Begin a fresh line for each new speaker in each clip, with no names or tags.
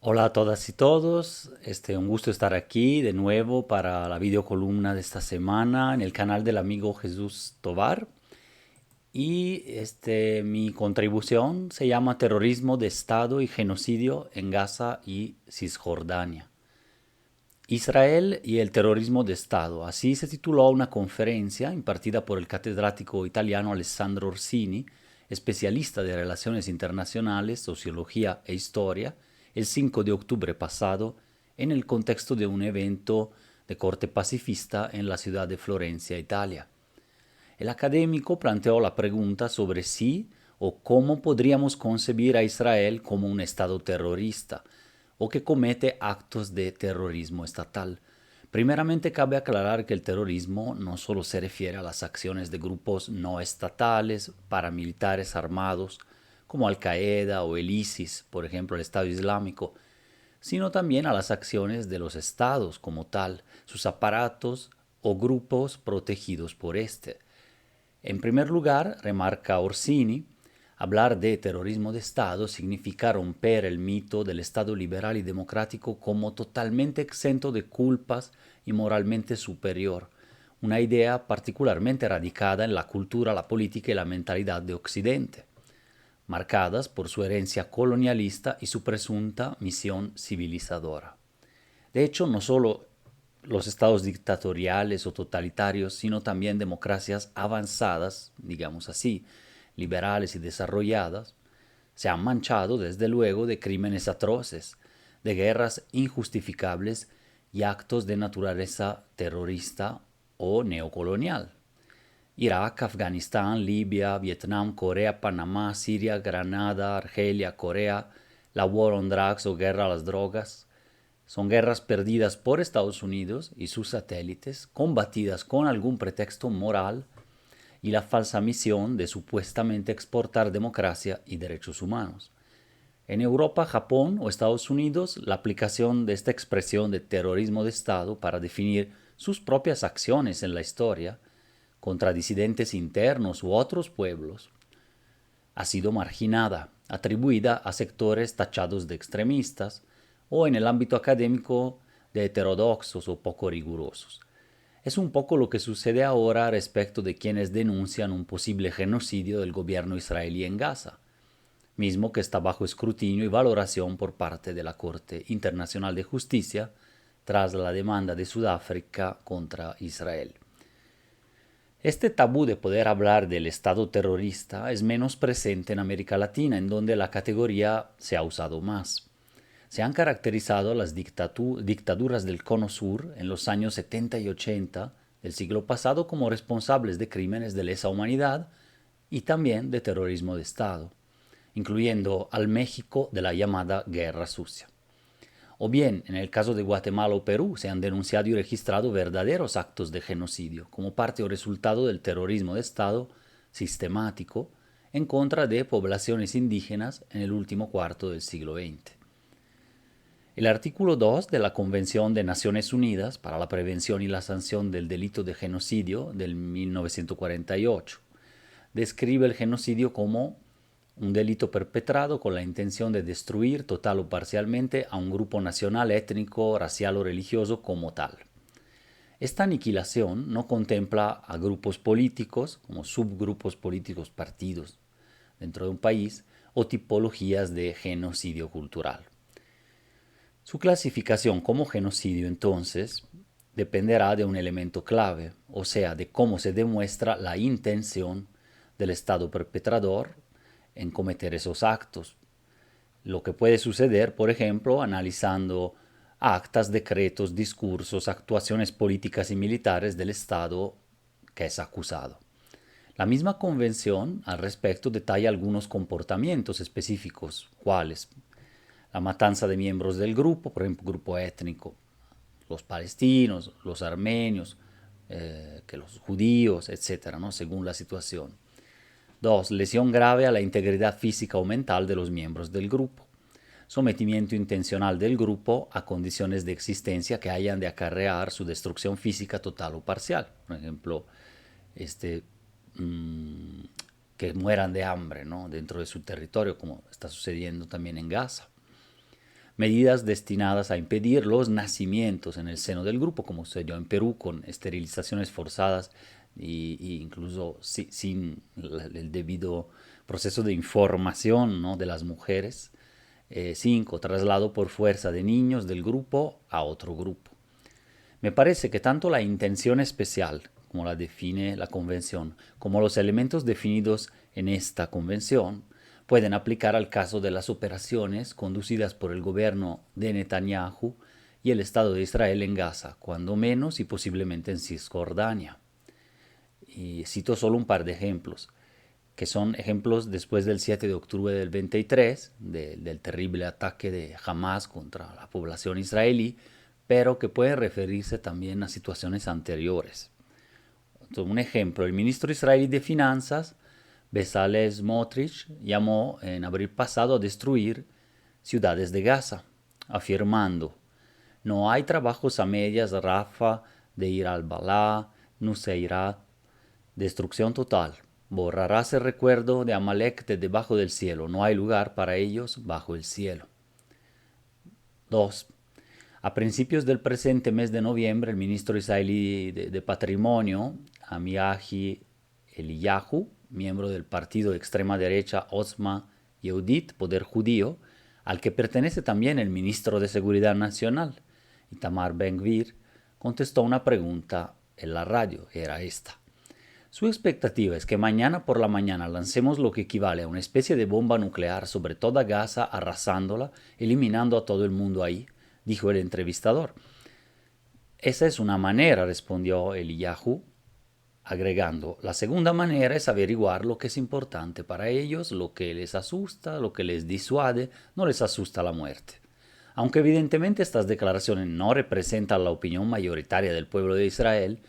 Hola a todas y todos, un gusto estar aquí de nuevo para la videocolumna de esta semana en el canal del amigo Jesús Tovar. Y mi contribución se llama Terrorismo de Estado y Genocidio en Gaza y Cisjordania. Israel y el terrorismo de Estado. Así se tituló una conferencia impartida por el catedrático italiano Alessandro Orsini, especialista de Relaciones Internacionales, Sociología e Historia, el 5 de octubre pasado, en el contexto de un evento de corte pacifista en la ciudad de Florencia, Italia. El académico planteó la pregunta sobre si o cómo podríamos concebir a Israel como un Estado terrorista o que comete actos de terrorismo estatal. Primeramente cabe aclarar que el terrorismo no solo se refiere a las acciones de grupos no estatales, paramilitares armados, como Al-Qaeda o el ISIS, por ejemplo el Estado Islámico, sino también a las acciones de los estados como tal, sus aparatos o grupos protegidos por este. En primer lugar, remarca Orsini, hablar de terrorismo de Estado significa romper el mito del Estado liberal y democrático como totalmente exento de culpas y moralmente superior, una idea particularmente radicada en la cultura, la política y la mentalidad de Occidente, marcadas por su herencia colonialista y su presunta misión civilizadora. De hecho, no solo los estados dictatoriales o totalitarios, sino también democracias avanzadas, digamos así, liberales y desarrolladas, se han manchado desde luego de crímenes atroces, de guerras injustificables y actos de naturaleza terrorista o neocolonial. Irak, Afganistán, Libia, Vietnam, Corea, Panamá, Siria, Granada, Argelia, Corea, la War on Drugs o guerra a las drogas, son guerras perdidas por Estados Unidos y sus satélites, combatidas con algún pretexto moral y la falsa misión de supuestamente exportar democracia y derechos humanos. En Europa, Japón o Estados Unidos, la aplicación de esta expresión de terrorismo de Estado para definir sus propias acciones en la historia contra disidentes internos u otros pueblos ha sido marginada, atribuida a sectores tachados de extremistas o en el ámbito académico de heterodoxos o poco rigurosos. Es un poco lo que sucede ahora respecto de quienes denuncian un posible genocidio del gobierno israelí en Gaza, mismo que está bajo escrutinio y valoración por parte de la Corte Internacional de Justicia tras la demanda de Sudáfrica contra Israel. Este tabú de poder hablar del Estado terrorista es menos presente en América Latina, en donde la categoría se ha usado más. Se han caracterizado las dictaduras del Cono Sur en los años 70 y 80 del siglo pasado como responsables de crímenes de lesa humanidad y también de terrorismo de Estado, incluyendo al México de la llamada Guerra Sucia. O bien, en el caso de Guatemala o Perú, se han denunciado y registrado verdaderos actos de genocidio como parte o resultado del terrorismo de Estado sistemático en contra de poblaciones indígenas en el último cuarto del siglo XX. El artículo 2 de la Convención de Naciones Unidas para la Prevención y la Sanción del Delito de Genocidio del 1948 describe el genocidio como un delito perpetrado con la intención de destruir total o parcialmente a un grupo nacional, étnico, racial o religioso como tal. Esta aniquilación no contempla a grupos políticos, como subgrupos políticos, partidos dentro de un país, o tipologías de genocidio cultural. Su clasificación como genocidio, entonces, dependerá de un elemento clave, o sea, de cómo se demuestra la intención del Estado perpetrador en cometer esos actos. Lo que puede suceder, por ejemplo, analizando actas, decretos, discursos, actuaciones políticas y militares del Estado que es acusado. La misma convención al respecto detalla algunos comportamientos específicos, cuales la matanza de miembros del grupo, por ejemplo, grupo étnico, los palestinos, los armenios, que los judíos, etcétera, ¿no? Según la situación. Dos, lesión grave a la integridad física o mental de los miembros del grupo. Sometimiento intencional del grupo a condiciones de existencia que hayan de acarrear su destrucción física total o parcial. Por ejemplo, este, mmm, que mueran de hambre, ¿no? Dentro de su territorio, como está sucediendo también en Gaza. medidas destinadas a impedir los nacimientos en el seno del grupo, como sucedió en Perú con esterilizaciones forzadas y incluso sin el debido proceso de información, ¿no?, de las mujeres. 5. Traslado por fuerza de niños del grupo a otro grupo. Me parece que tanto la intención especial, como la define la Convención, como los elementos definidos en esta Convención, pueden aplicar al caso de las operaciones conducidas por el gobierno de Netanyahu y el Estado de Israel en Gaza, cuando menos y posiblemente en Cisjordania. Y cito solo un par de ejemplos, que son ejemplos después del 7 de octubre del 23, del terrible ataque de Hamas contra la población israelí, pero que pueden referirse también a situaciones anteriores. Entonces, un ejemplo, el ministro israelí de Finanzas, Bezalel Smotrich, llamó en abril pasado a destruir ciudades de Gaza, afirmando: no hay trabajos a medias, Rafa, de Ir al-Balá, Nuseirat, destrucción total. Borrarás el recuerdo de Amalek de debajo del cielo. No hay lugar para ellos bajo el cielo. 2. A principios del presente mes de noviembre, el ministro israelí de Patrimonio, Amiahi Eliyahu, miembro del partido de extrema derecha Otzma Yehudit, Poder Judío, al que pertenece también el ministro de Seguridad Nacional, Itamar Ben-Gvir, contestó una pregunta en la radio. Era esta: su expectativa es que mañana por la mañana lancemos lo que equivale a una especie de bomba nuclear sobre toda Gaza, arrasándola, eliminando a todo el mundo ahí, dijo el entrevistador. Esa es una manera, respondió Eliyahu, agregando: la segunda manera es averiguar lo que es importante para ellos, lo que les asusta, lo que les disuade. No les asusta la muerte. Aunque evidentemente estas declaraciones no representan la opinión mayoritaria del pueblo de Israel,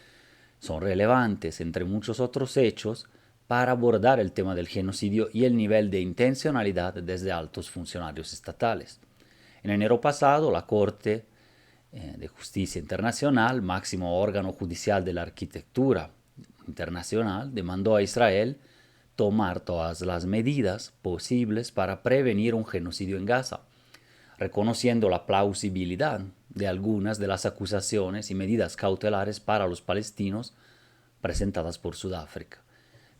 son relevantes, entre muchos otros hechos, para abordar el tema del genocidio y el nivel de intencionalidad desde altos funcionarios estatales. En enero pasado, la Corte de Justicia Internacional, máximo órgano judicial de la arquitectura internacional, demandó a Israel tomar todas las medidas posibles para prevenir un genocidio en Gaza, reconociendo la plausibilidad de algunas de las acusaciones y medidas cautelares para los palestinos presentadas por Sudáfrica.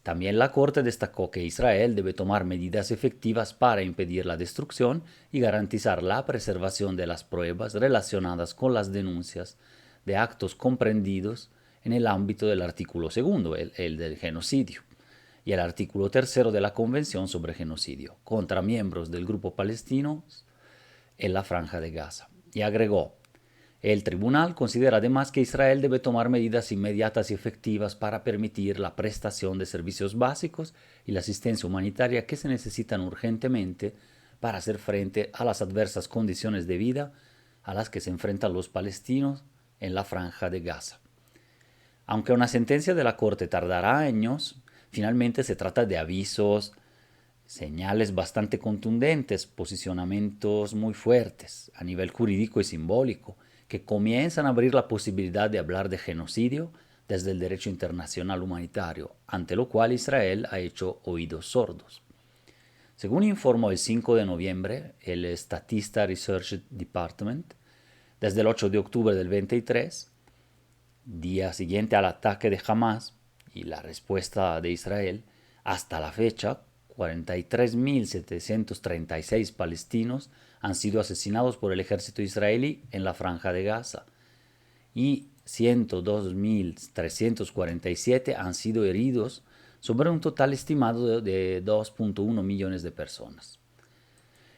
También la Corte destacó que Israel debe tomar medidas efectivas para impedir la destrucción y garantizar la preservación de las pruebas relacionadas con las denuncias de actos comprendidos en el ámbito del artículo 2, el del genocidio, y el artículo 3 de la Convención sobre Genocidio, contra miembros del grupo palestino en la Franja de Gaza. Y agregó: el tribunal considera además que Israel debe tomar medidas inmediatas y efectivas para permitir la prestación de servicios básicos y la asistencia humanitaria que se necesitan urgentemente para hacer frente a las adversas condiciones de vida a las que se enfrentan los palestinos en la Franja de Gaza. Aunque una sentencia de la Corte tardará años, finalmente se trata de avisos, señales bastante contundentes, posicionamientos muy fuertes a nivel jurídico y simbólico, que comienzan a abrir la posibilidad de hablar de genocidio desde el derecho internacional humanitario, ante lo cual Israel ha hecho oídos sordos. Según informó el 5 de noviembre el Statista Research Department, desde el 8 de octubre del 23, día siguiente al ataque de Hamas y la respuesta de Israel, hasta la fecha, 43.736 palestinos han sido asesinados por el ejército israelí en la Franja de Gaza y 102.347 han sido heridos, sobre un total estimado de 2.1 millones de personas.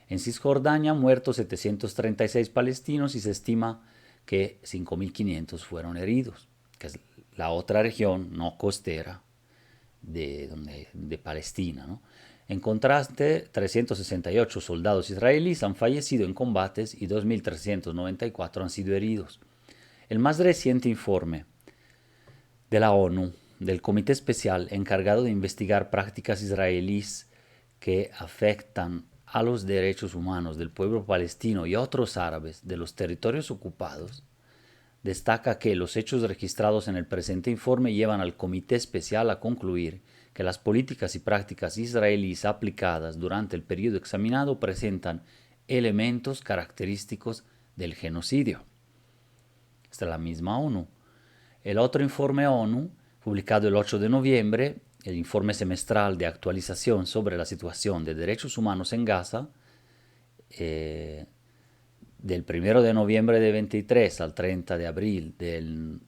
En Cisjordania han muerto 736 palestinos y se estima que 5.500 fueron heridos, que es la otra región no costera de Palestina, ¿no? En contraste, 368 soldados israelíes han fallecido en combates y 2.394 han sido heridos. El más reciente informe de la ONU, del Comité Especial encargado de investigar prácticas israelíes que afectan a los derechos humanos del pueblo palestino y a otros árabes de los territorios ocupados, destaca que los hechos registrados en el presente informe llevan al Comité Especial a concluir que las políticas y prácticas israelíes aplicadas durante el periodo examinado presentan elementos característicos del genocidio. Esta es la misma ONU. El otro informe ONU, publicado el 8 de noviembre, el informe semestral de actualización sobre la situación de derechos humanos en Gaza, del 1 de noviembre de 23 al 30 de abril del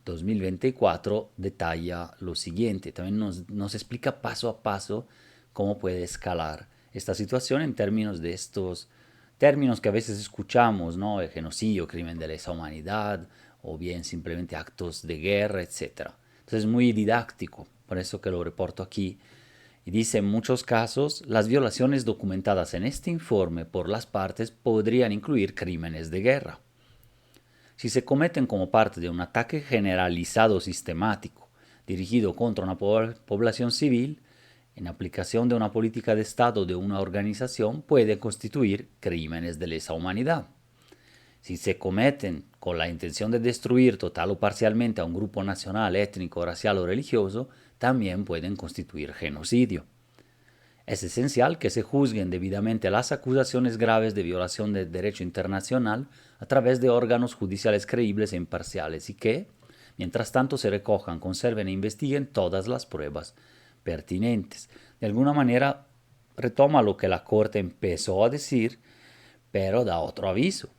2024, detalla lo siguiente. También nos explica paso a paso cómo puede escalar esta situación en términos de estos términos que a veces escuchamos, ¿no? El genocidio, crimen de lesa humanidad, o bien simplemente actos de guerra, etc. Entonces es muy didáctico, por eso que lo reporto aquí. Y dice, en muchos casos, las violaciones documentadas en este informe por las partes podrían incluir crímenes de guerra. Si se cometen como parte de un ataque generalizado sistemático dirigido contra una población civil, en aplicación de una política de Estado de una organización, puede constituir crímenes de lesa humanidad. Si se cometen con la intención de destruir total o parcialmente a un grupo nacional, étnico, racial o religioso, también pueden constituir genocidio. Es esencial que se juzguen debidamente las acusaciones graves de violación del derecho internacional a través de órganos judiciales creíbles e imparciales y que, mientras tanto, se recojan, conserven e investiguen todas las pruebas pertinentes. De alguna manera, retoma lo que la Corte empezó a decir, pero da otro aviso.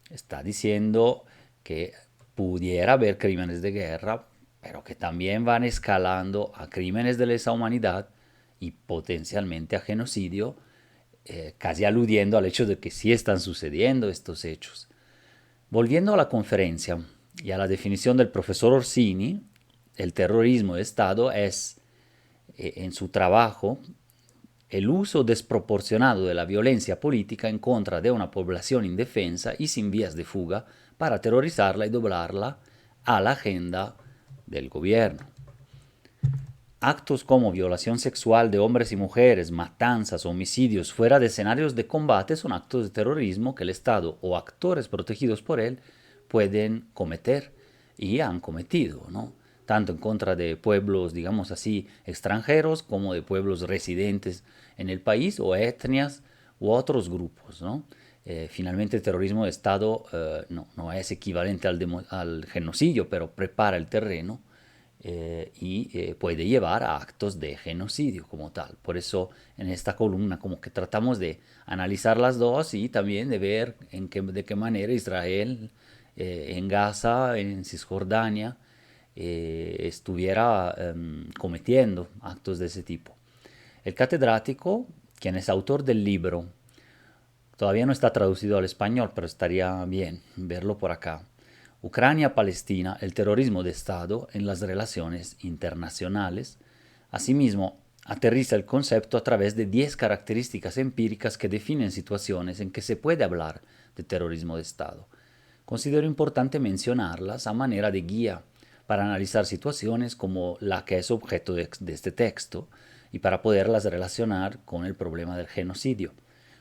Está diciendo que pudiera haber crímenes de guerra, pero que también van escalando a crímenes de lesa humanidad y potencialmente a genocidio, casi aludiendo al hecho de que sí están sucediendo estos hechos. Volviendo a la conferencia y a la definición del profesor Orsini, el terrorismo de Estado es, en su trabajo, el uso desproporcionado de la violencia política en contra de una población indefensa y sin vías de fuga para aterrorizarla y doblarla a la agenda del gobierno. Actos como violación sexual de hombres y mujeres, matanzas, homicidios fuera de escenarios de combate son actos de terrorismo que el Estado o actores protegidos por él pueden cometer y han cometido, ¿no? Tanto en contra de pueblos, digamos así, extranjeros como de pueblos residentes en el país o etnias u otros grupos, ¿no? Finalmente el terrorismo de Estado no es equivalente al genocidio, pero prepara el terreno y puede llevar a actos de genocidio como tal. Por eso en esta columna como que tratamos de analizar las dos y también de ver de qué manera Israel en Gaza, en Cisjordania, estuviera cometiendo actos de ese tipo. El catedrático, quien es autor del libro, todavía no está traducido al español, pero estaría bien verlo por acá. Ucrania-Palestina, el terrorismo de Estado en las relaciones internacionales. Asimismo, aterriza el concepto a través de 10 características empíricas que definen situaciones en que se puede hablar de terrorismo de Estado. Considero importante mencionarlas a manera de guía para analizar situaciones como la que es objeto de este texto y para poderlas relacionar con el problema del genocidio,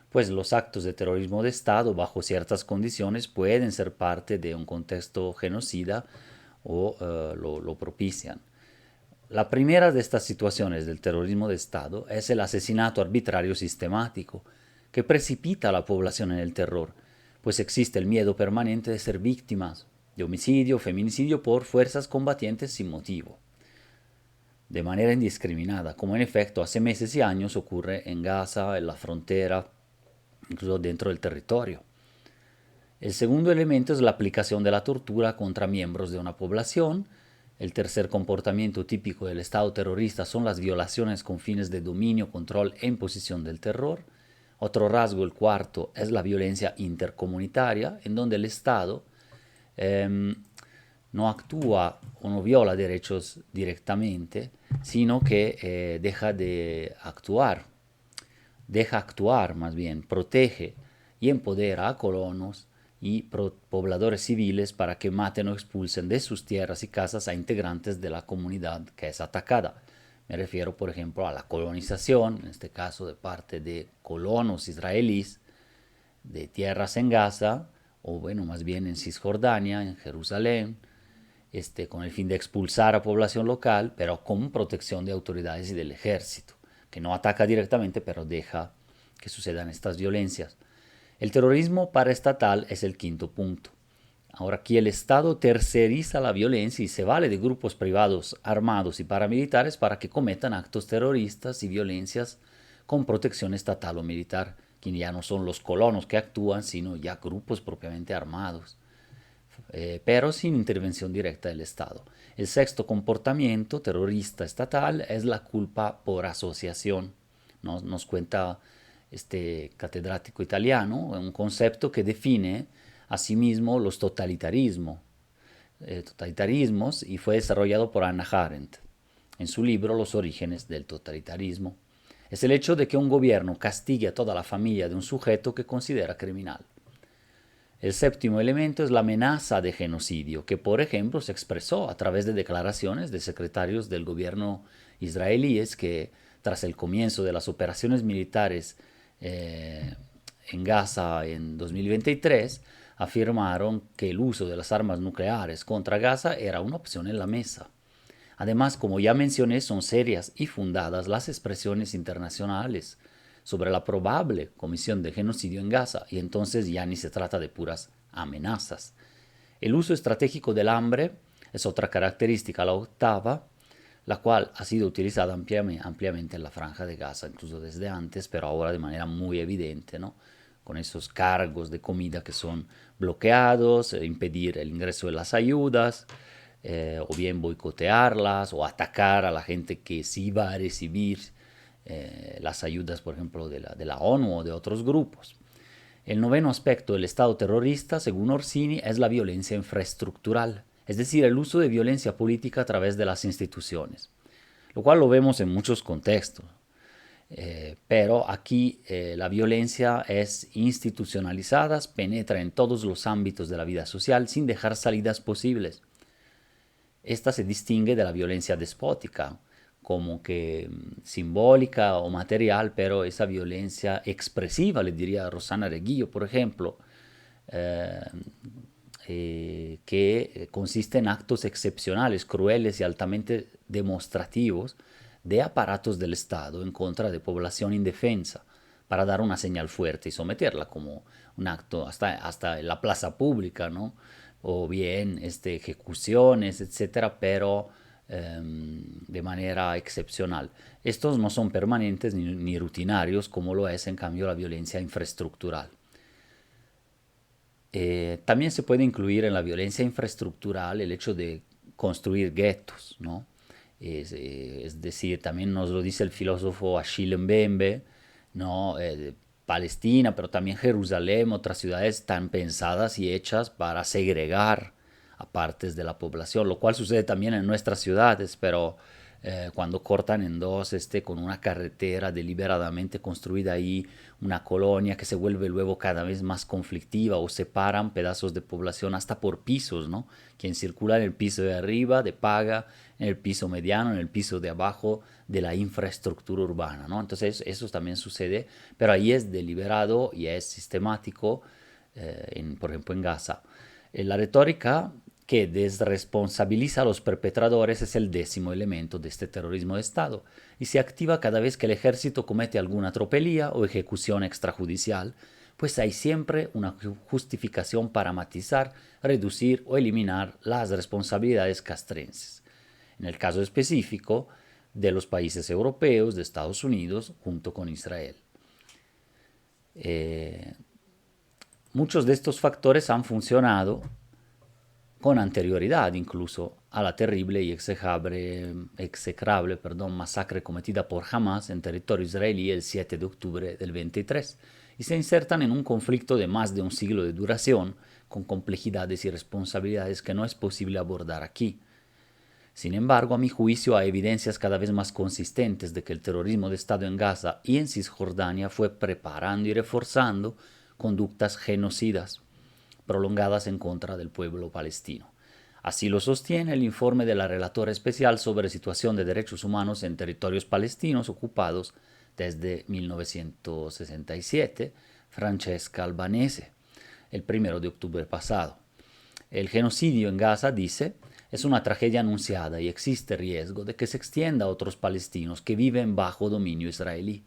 pues los actos de terrorismo de Estado bajo ciertas condiciones pueden ser parte de un contexto genocida o lo propician. La primera de estas situaciones del terrorismo de Estado es el asesinato arbitrario sistemático, que precipita a la población en el terror, pues existe el miedo permanente de ser víctimas de homicidio o feminicidio por fuerzas combatientes sin motivo, de manera indiscriminada, como en efecto hace meses y años ocurre en Gaza, en la frontera, incluso dentro del territorio. El segundo elemento es la aplicación de la tortura contra miembros de una población. El tercer comportamiento típico del Estado terrorista son las violaciones con fines de dominio, control e imposición del terror. Otro rasgo, el cuarto, es la violencia intercomunitaria, en donde el Estado no actúa o no viola derechos directamente, sino que deja actuar más bien, protege y empodera a colonos y pobladores civiles para que maten o expulsen de sus tierras y casas a integrantes de la comunidad que es atacada. Me refiero, por ejemplo, a la colonización, en este caso de parte de colonos israelíes de tierras en Gaza, o bueno, más bien en Cisjordania, en Jerusalén, con el fin de expulsar a población local, pero con protección de autoridades y del ejército, que no ataca directamente, pero deja que sucedan estas violencias. El terrorismo paraestatal es el quinto punto. Ahora aquí el Estado terceriza la violencia y se vale de grupos privados armados y paramilitares para que cometan actos terroristas y violencias con protección estatal o militar, que ya no son los colonos que actúan, sino ya grupos propiamente armados, pero sin intervención directa del Estado. El sexto comportamiento terrorista estatal es la culpa por asociación. Nos cuenta este catedrático italiano, un concepto que define asimismo los totalitarismos y fue desarrollado por Hannah Arendt en su libro Los orígenes del totalitarismo. Es el hecho de que un gobierno castigue a toda la familia de un sujeto que considera criminal. El séptimo elemento es la amenaza de genocidio, que por ejemplo se expresó a través de declaraciones de secretarios del gobierno israelíes que tras el comienzo de las operaciones militares en Gaza en 2023 afirmaron que el uso de las armas nucleares contra Gaza era una opción en la mesa. Además, como ya mencioné, son serias y fundadas las expresiones internacionales sobre la probable comisión de genocidio en Gaza, y entonces ya ni se trata de puras amenazas. El uso estratégico del hambre es otra característica, la octava, la cual ha sido utilizada ampliamente en la Franja de Gaza, incluso desde antes, pero ahora de manera muy evidente, ¿no? Con esos cargos de comida que son bloqueados, impedir el ingreso de las ayudas, o bien boicotearlas o atacar a la gente que sí va a recibir las ayudas, por ejemplo, de la ONU o de otros grupos. El noveno aspecto del Estado terrorista, según Orsini, es la violencia infraestructural, es decir, el uso de violencia política a través de las instituciones, lo cual lo vemos en muchos contextos. Pero aquí la violencia es institucionalizada, penetra en todos los ámbitos de la vida social sin dejar salidas posibles. Esta se distingue de la violencia despótica, como que simbólica o material, pero esa violencia expresiva, le diría Rosana Reguillo, por ejemplo, que consiste en actos excepcionales, crueles y altamente demostrativos de aparatos del Estado en contra de población indefensa, para dar una señal fuerte y someterla como un acto hasta en la plaza pública, ¿no? O bien ejecuciones, etcétera, pero de manera excepcional. Estos no son permanentes ni rutinarios, como lo es en cambio la violencia infraestructural. También se puede incluir en la violencia infraestructural el hecho de construir guetos, ¿no? Es decir, también nos lo dice el filósofo Achille Mbembe, ¿no? Palestina, pero también Jerusalén, otras ciudades están pensadas y hechas para segregar a partes de la población, lo cual sucede también en nuestras ciudades, pero cuando cortan en dos con una carretera deliberadamente construida ahí, una colonia que se vuelve luego cada vez más conflictiva, o separan pedazos de población hasta por pisos, ¿no? Quien circula en el piso de arriba de paga, en el piso mediano, en el piso de abajo de la infraestructura urbana, ¿no? Entonces eso también sucede, pero ahí es deliberado y es sistemático, por ejemplo en Gaza. La retórica que desresponsabiliza a los perpetradores es el décimo elemento de este terrorismo de Estado y se activa cada vez que el ejército comete alguna tropelía o ejecución extrajudicial, pues hay siempre una justificación para matizar, reducir o eliminar las responsabilidades castrenses. En el caso específico de los países europeos, de Estados Unidos, junto con Israel. Muchos de estos factores han funcionado con anterioridad incluso a la terrible y execrable masacre cometida por Hamas en territorio israelí el 7 de octubre del 23, y se insertan en un conflicto de más de un siglo de duración, con complejidades y responsabilidades que no es posible abordar aquí. Sin embargo, a mi juicio hay evidencias cada vez más consistentes de que el terrorismo de Estado en Gaza y en Cisjordania fue preparando y reforzando conductas genocidas prolongadas en contra del pueblo palestino. Así lo sostiene el informe de la relatora especial sobre situación de derechos humanos en territorios palestinos ocupados desde 1967, Francesca Albanese, el 1 de octubre pasado. El genocidio en Gaza, dice, es una tragedia anunciada y existe riesgo de que se extienda a otros palestinos que viven bajo dominio israelí.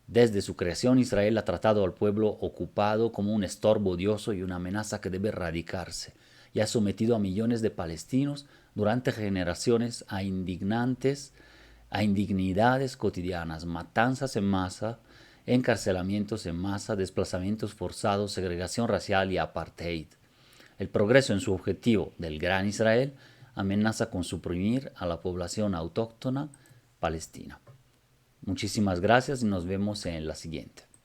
Desde su creación, Israel ha tratado al pueblo ocupado como un estorbo odioso y una amenaza que debe erradicarse, y ha sometido a millones de palestinos durante generaciones a indignidades cotidianas, matanzas en masa, encarcelamientos en masa, desplazamientos forzados, segregación racial y apartheid. El progreso en su objetivo del Gran Israel amenaza con suprimir a la población autóctona palestina. Muchísimas gracias y nos vemos en la siguiente.